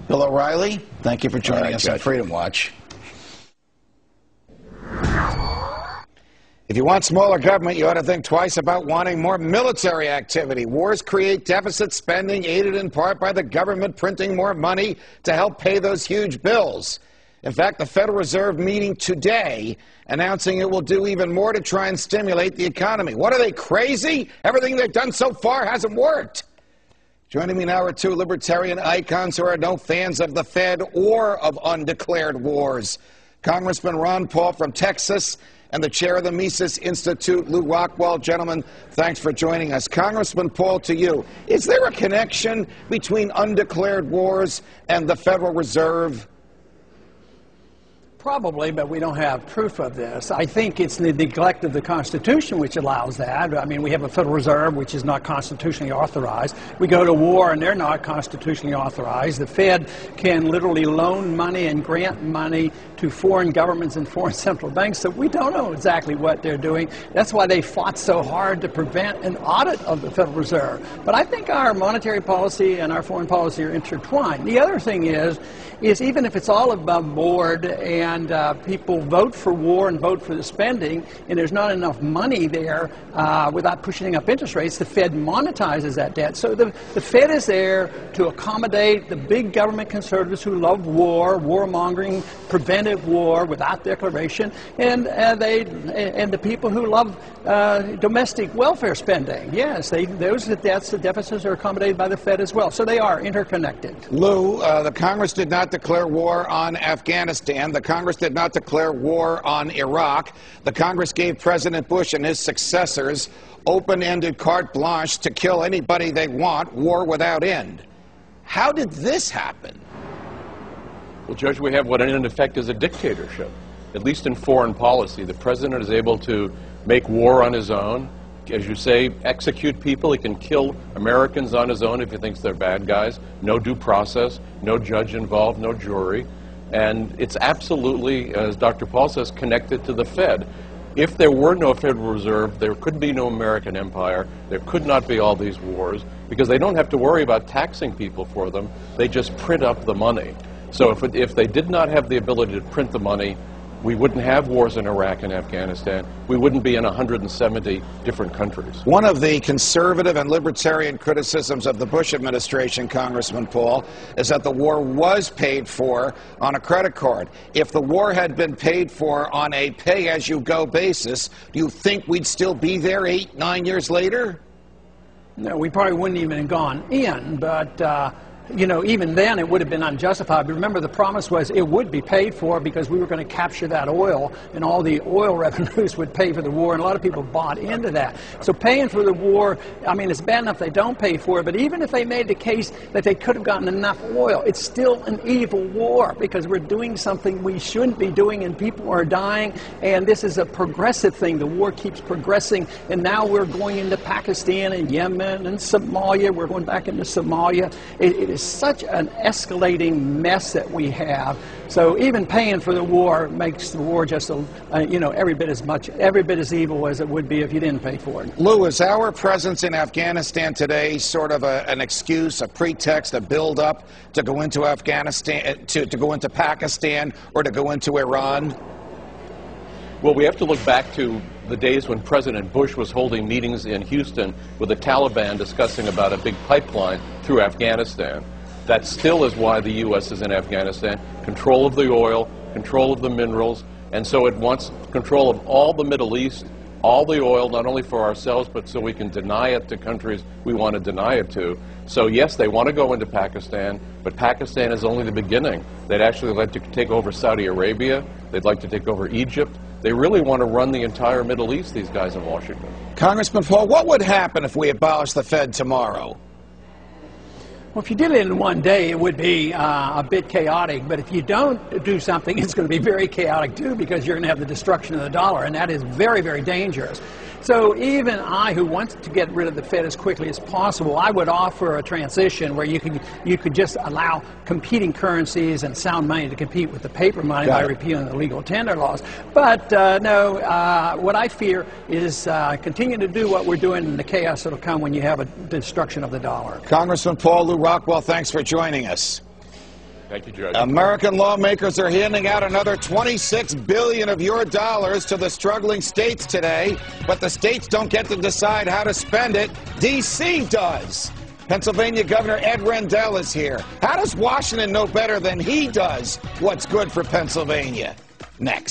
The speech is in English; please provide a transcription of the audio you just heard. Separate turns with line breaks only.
Bill O'Reilly, thank you for joining us on Freedom Watch. If you want smaller government, you ought to think twice about wanting more military activity. Wars create deficit spending, aided in part by the government printing more money to help pay those huge bills. In fact, the Federal Reserve meeting today announcing it will do even more to try and stimulate the economy. What are they, crazy? Everything they've done so far hasn't worked. Joining me now are two libertarian icons who are no fans of the Fed or of undeclared wars. Congressman Ron Paul from Texas and the chair of the Mises Institute, Lew Rockwell. Gentlemen, thanks for joining us. Congressman Paul, to you, is there a connection between undeclared wars and the Federal Reserve?
Probably, but we don't have proof of this. I think it's the neglect of the Constitution which allows that. I mean, we have a Federal Reserve which is not constitutionally authorized. We go to war and they're not constitutionally authorized. The Fed can literally loan money and grant money to foreign governments and foreign central banks, so we don't know exactly what they're doing. That's why they fought so hard to prevent an audit of the Federal Reserve. But I think our monetary policy and our foreign policy are intertwined. The other thing is even if it's all above board and people vote for war and vote for the spending, and there's not enough money there without pushing up interest rates, the Fed monetizes that debt. So the Fed is there to accommodate the big government conservatives who love war, warmongering, preventive war without declaration, and the people who love domestic welfare spending. Yes, those debts, the deficits are accommodated by the Fed as well. So they are interconnected.
Lou, the Congress did not declare war on Afghanistan. The Congress did not declare war on Iraq. The Congress gave President Bush and his successors open-ended carte blanche to kill anybody they want, war without end. How did this happen?
Well, Judge, we have what in effect is a dictatorship. At least in foreign policy, the president is able to make war on his own. As you say, execute people. He can kill Americans on his own if he thinks they're bad guys. No due process, no judge involved, no jury. And it's absolutely, as Dr. Paul says, connected to the Fed. If there were no Federal Reserve, there could be no American empire. There could not be all these wars, because they don't have to worry about taxing people for them. They just print up the money. So if they did not have the ability to print the money, we wouldn't have wars in Iraq and Afghanistan. We wouldn't be in 170 different countries.
One of the conservative and libertarian criticisms of the Bush administration, Congressman Paul, is that the war was paid for on a credit card. If the war had been paid for on a pay-as-you-go basis, do you think we'd still be there 8, 9 years later?
No, we probably wouldn't even have gone in, but you know, even then it would have been unjustified. But remember, the promise was it would be paid for because we were going to capture that oil, and all the oil revenues would pay for the war, and a lot of people bought into that. So paying for the war, I mean, it's bad enough they don't pay for it, but even if they made the case that they could have gotten enough oil, it's still an evil war because we're doing something we shouldn't be doing, and people are dying, and this is a progressive thing. The war keeps progressing, and now we're going into Pakistan and Yemen and Somalia. We're going back into Somalia. It is such an escalating mess that we have. So even paying for the war makes the war just every bit as evil as it would be if you didn't pay for it.
Lou, is our presence in Afghanistan today sort of an excuse, a pretext, a build-up to go into Afghanistan, to go into Pakistan, or to go into Iran?
Well, we have to look back to the days when President Bush was holding meetings in Houston with the Taliban discussing about a big pipeline through Afghanistan. That still is why the U.S. is in Afghanistan. Control of the oil, control of the minerals, and so it wants control of all the Middle East, all the oil, not only for ourselves, but so we can deny it to countries we want to deny it to. So yes, they want to go into Pakistan, but Pakistan is only the beginning. They'd actually like to take over Saudi Arabia. They'd like to take over Egypt. They really want to run the entire Middle East, these guys in Washington.
Congressman Paul, what would happen if we abolished the Fed tomorrow?
Well, if you did it in one day, it would be a bit chaotic. But if you don't do something, it's going to be very chaotic, too, because you're going to have the destruction of the dollar, and that is very, very dangerous. So even I, who wants to get rid of the Fed as quickly as possible, I would offer a transition where you could just allow competing currencies and sound money to compete with the paper money by repealing the legal tender laws. But no, what I fear is continue to do what we're doing in the chaos that will come when you have a destruction of the dollar.
Congressman Paul, Lew Rockwell, thanks for joining us.
Thank you, Judge.
American lawmakers are handing out another $26 billion of your dollars to the struggling states today, but the states don't get to decide how to spend it. D.C. does. Pennsylvania Governor Ed Rendell is here. How does Washington know better than he does what's good for Pennsylvania? Next.